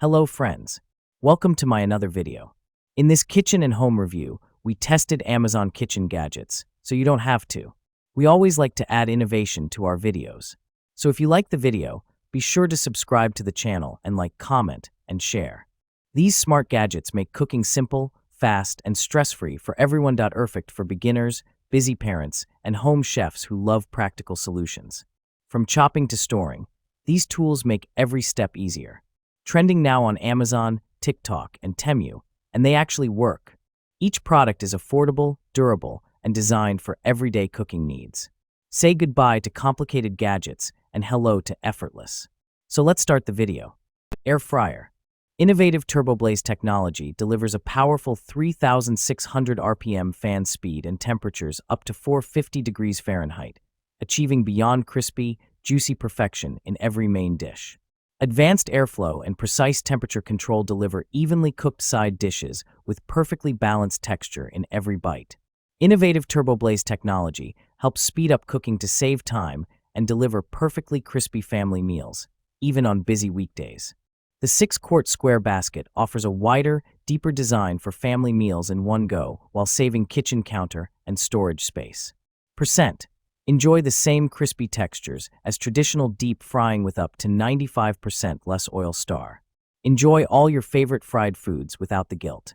Hello friends, welcome to my another video. In this kitchen and home review, we tested Amazon kitchen gadgets, so you don't have to. We always like to add innovation to our videos. So if you like the video, be sure to subscribe to the channel and comment, and share. These smart gadgets make cooking simple, fast, and stress-free for everyone. Perfect for beginners, busy parents, and home chefs who love practical solutions. From chopping to storing, these tools make every step easier. Trending now on Amazon, TikTok, and Temu, and they actually work. Each product is affordable, durable, and designed for everyday cooking needs. Say goodbye to complicated gadgets and hello to effortless. So let's start the video. Air fryer. Innovative TurboBlaze technology delivers a powerful 3,600 RPM fan speed and temperatures up to 450 degrees Fahrenheit, achieving beyond crispy, juicy perfection in every main dish. Advanced airflow and precise temperature control deliver evenly cooked side dishes with perfectly balanced texture in every bite. Innovative TurboBlaze technology helps speed up cooking to save time and deliver perfectly crispy family meals, even on busy weekdays. The 6-quart square basket offers a wider, deeper design for family meals in one go while saving kitchen counter and storage space. Enjoy the same crispy textures as traditional deep frying with up to 95% less oil. Enjoy all your favorite fried foods without the guilt.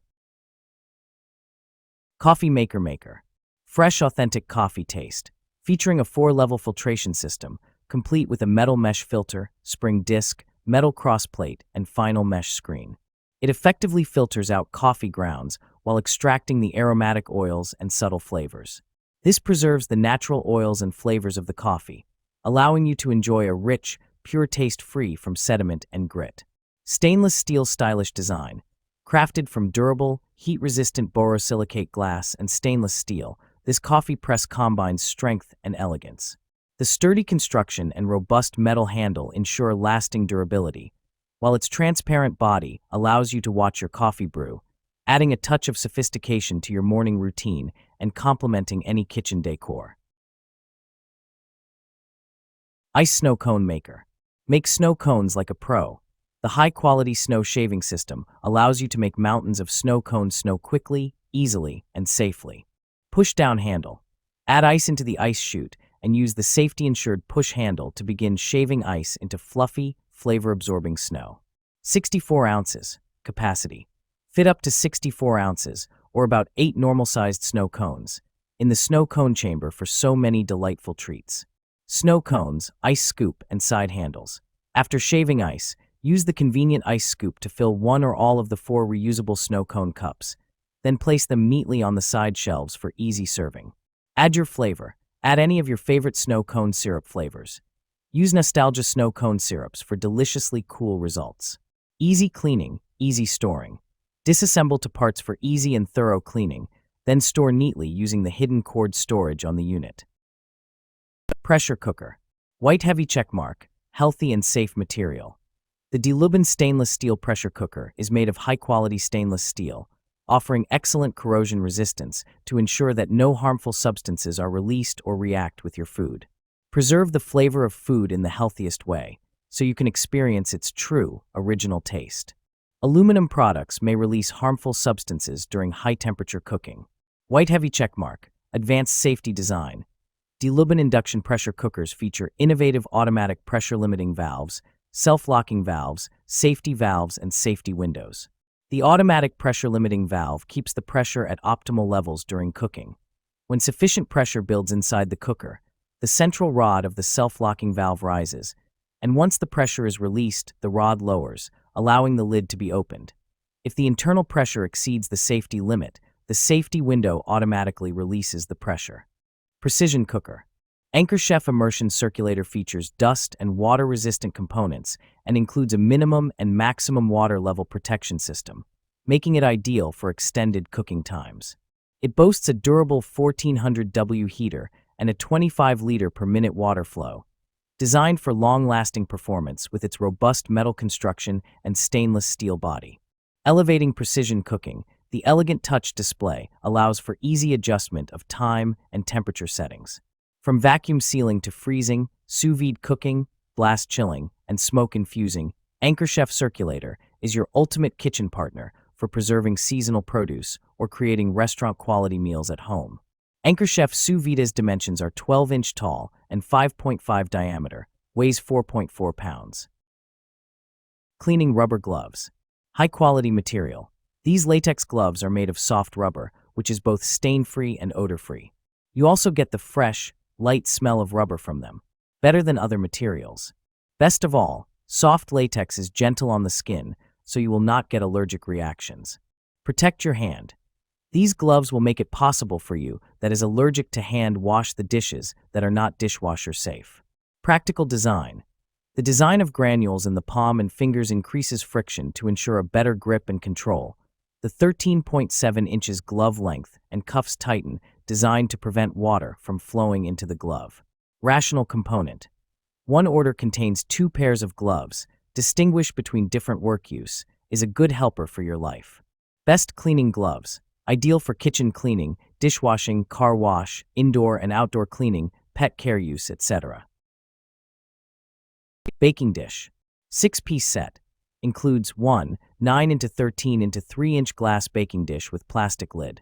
Coffee Maker. Fresh, authentic coffee taste. Featuring a 4-level filtration system, complete with a metal mesh filter, spring disc, metal crossplate, and final mesh screen. It effectively filters out coffee grounds while extracting the aromatic oils and subtle flavors. This preserves the natural oils and flavors of the coffee, allowing you to enjoy a rich, pure taste free from sediment and grit. Stainless steel stylish design. Crafted from durable, heat-resistant borosilicate glass and stainless steel, this coffee press combines strength and elegance. The sturdy construction and robust metal handle ensure lasting durability, while its transparent body allows you to watch your coffee brew, adding a touch of sophistication to your morning routine and complementing any kitchen decor. Ice Snow Cone Maker. Make snow cones like a pro. The high-quality snow shaving system allows you to make mountains of snow cones snow quickly, easily, and safely. Push-down handle. Add ice into the ice chute and use the safety-ensured push handle to begin shaving ice into fluffy, flavor-absorbing snow. 64 ounces. Capacity. Fit up to 64 ounces, or about 8 normal-sized snow cones, in the snow cone chamber for so many delightful treats. Snow cones, ice scoop, and side handles. After shaving ice, use the convenient ice scoop to fill one or all of the 4 reusable snow cone cups. Then place them neatly on the side shelves for easy serving. Add your flavor. Add any of your favorite snow cone syrup flavors. Use Nostalgia snow cone syrups for deliciously cool results. Easy cleaning, easy storing. Disassemble to parts for easy and thorough cleaning, then store neatly using the hidden cord storage on the unit. Pressure cooker. White heavy checkmark, healthy and safe material. The DeLuban stainless steel pressure cooker is made of high-quality stainless steel, offering excellent corrosion resistance to ensure that no harmful substances are released or react with your food. Preserve the flavor of food in the healthiest way, so you can experience its true, original taste. Aluminum products may release harmful substances during high-temperature cooking. White heavy checkmark, advanced safety design. DeLuban induction pressure cookers feature innovative automatic pressure-limiting valves, self-locking valves, safety valves, and safety windows. The automatic pressure-limiting valve keeps the pressure at optimal levels during cooking. When sufficient pressure builds inside the cooker, the central rod of the self-locking valve rises, and once the pressure is released, the rod lowers, allowing the lid to be opened. If the internal pressure exceeds the safety limit, the safety window automatically releases the pressure. Precision cooker. Anchor Chef immersion circulator features dust and water-resistant components and includes a minimum and maximum water level protection system, making it ideal for extended cooking times. It boasts a durable 1400W heater and a 25-liter per minute water flow, designed for long-lasting performance with its robust metal construction and stainless steel body. Elevating precision cooking, the elegant touch display allows for easy adjustment of time and temperature settings. From vacuum sealing to freezing, sous vide cooking, blast chilling, and smoke infusing, Anchor Chef Circulator is your ultimate kitchen partner for preserving seasonal produce or creating restaurant-quality meals at home. Anchor Chef Sous Vide's dimensions are 12-inch tall and 5.5 diameter, weighs 4.4 pounds. Cleaning rubber gloves. High-quality material. These latex gloves are made of soft rubber, which is both stain-free and odor-free. You also get the fresh, light smell of rubber from them, better than other materials. Best of all, soft latex is gentle on the skin, so you will not get allergic reactions. Protect your hand. These gloves will make it possible for you that is allergic to hand wash the dishes that are not dishwasher safe. Practical design. The design of granules in the palm and fingers increases friction to ensure a better grip and control. The 13.7 inches glove length and cuffs tighten, designed to prevent water from flowing into the glove. Rational component. One order contains 2 pairs of gloves. Distinguish between different work use is a good helper for your life. Best cleaning gloves. Ideal for kitchen cleaning, dishwashing, car wash, indoor and outdoor cleaning, pet care use, etc. Baking dish. 6-piece set. Includes 1 9x13 x 3-inch glass baking dish with plastic lid.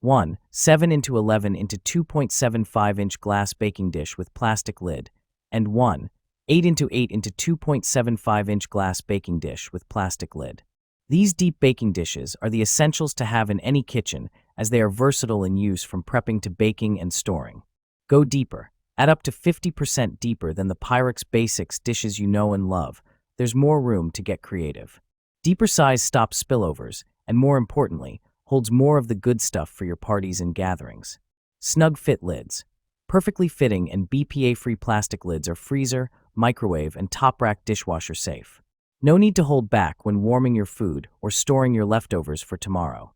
1 7x11 x 2.75-inch glass baking dish with plastic lid. And 1 8x8 x 2.75-inch glass baking dish with plastic lid. These deep baking dishes are the essentials to have in any kitchen, as they are versatile in use from prepping to baking and storing. Go deeper. Add up to 50% deeper than the Pyrex Basics dishes you know and love. There's more room to get creative. Deeper size stops spillovers, and more importantly, holds more of the good stuff for your parties and gatherings. Snug fit lids. Perfectly fitting and BPA-free plastic lids are freezer, microwave, and top-rack dishwasher safe. No need to hold back when warming your food or storing your leftovers for tomorrow.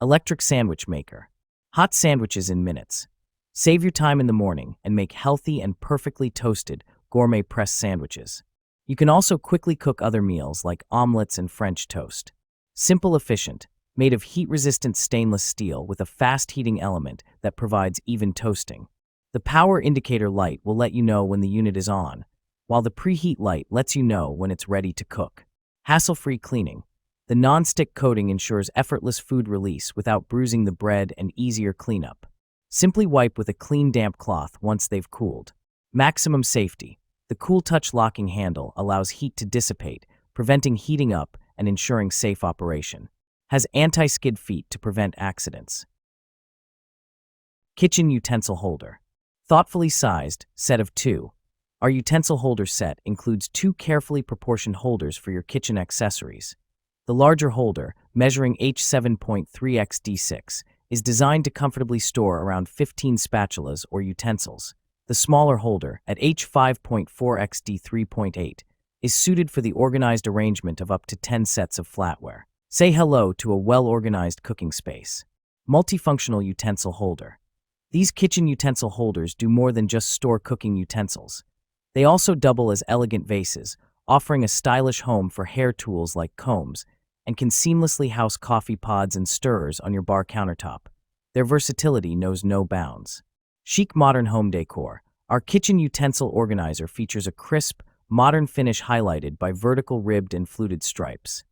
Electric sandwich maker. Hot sandwiches in minutes. Save your time in the morning and make healthy and perfectly toasted gourmet pressed sandwiches. You can also quickly cook other meals like omelets and French toast. Simple, efficient, made of heat-resistant stainless steel with a fast heating element that provides even toasting. The power indicator light will let you know when the unit is on, while the preheat light lets you know when it's ready to cook. Hassle-free cleaning. The non-stick coating ensures effortless food release without bruising the bread and easier cleanup. Simply wipe with a clean damp cloth once they've cooled. Maximum safety. The Cool Touch locking handle allows heat to dissipate, preventing heating up and ensuring safe operation. Has anti-skid feet to prevent accidents. Kitchen utensil holder. Thoughtfully sized, set of 2. Our utensil holder set includes 2 carefully proportioned holders for your kitchen accessories. The larger holder, measuring H7.3x-D6, is designed to comfortably store around 15 spatulas or utensils. The smaller holder, at H5.4x-D3.8, is suited for the organized arrangement of up to 10 sets of flatware. Say hello to a well-organized cooking space. Multifunctional utensil holder. These kitchen utensil holders do more than just store cooking utensils. They also double as elegant vases, offering a stylish home for hair tools like combs, and can seamlessly house coffee pods and stirrers on your bar countertop. Their versatility knows no bounds. Chic modern home decor. Our kitchen utensil organizer features a crisp, modern finish highlighted by vertical ribbed and fluted stripes.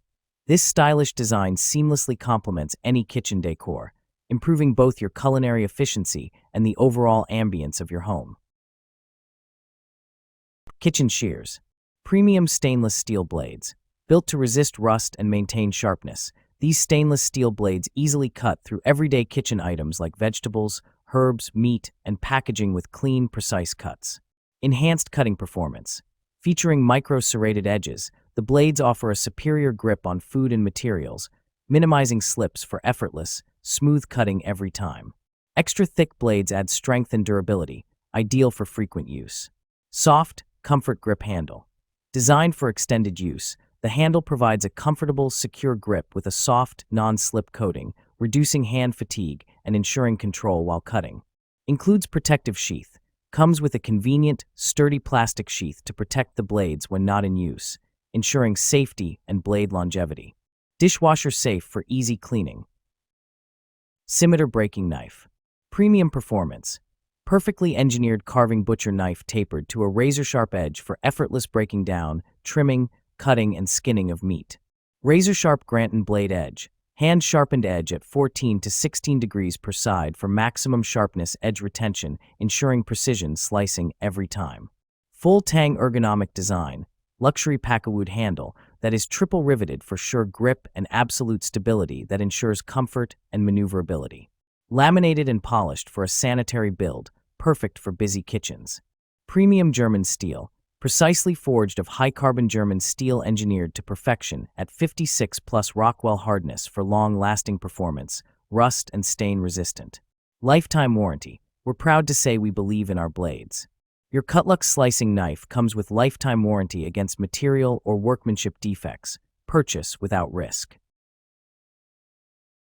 This stylish design seamlessly complements any kitchen decor, improving both your culinary efficiency and the overall ambience of your home. Kitchen shears. Premium stainless steel blades. Built to resist rust and maintain sharpness, these stainless steel blades easily cut through everyday kitchen items like vegetables, herbs, meat, and packaging with clean, precise cuts. Enhanced cutting performance. Featuring micro-serrated edges, the blades offer a superior grip on food and materials, minimizing slips for effortless, smooth cutting every time. Extra thick blades add strength and durability, ideal for frequent use. Soft, comfort grip handle. Designed for extended use, the handle provides a comfortable, secure grip with a soft, non-slip coating, reducing hand fatigue and ensuring control while cutting. Includes protective sheath. Comes with a convenient, sturdy plastic sheath to protect the blades when not in use, ensuring safety and blade longevity. Dishwasher safe for easy cleaning. Scimitar breaking knife. Premium performance. Perfectly engineered carving butcher knife tapered to a razor-sharp edge for effortless breaking down, trimming, cutting and skinning of meat. Razor-sharp Granton blade edge, hand-sharpened edge at 14 to 16 degrees per side for maximum sharpness edge retention, ensuring precision slicing every time. Full tang ergonomic design, luxury packawood handle that is triple riveted for sure grip and absolute stability that ensures comfort and maneuverability. Laminated and polished for a sanitary build, perfect for busy kitchens. Premium German steel, precisely forged of high-carbon German steel engineered to perfection at 56 plus Rockwell hardness for long-lasting performance, rust and stain resistant. Lifetime warranty. We're proud to say we believe in our blades. Your Cutlux slicing knife comes with lifetime warranty against material or workmanship defects. Purchase without risk.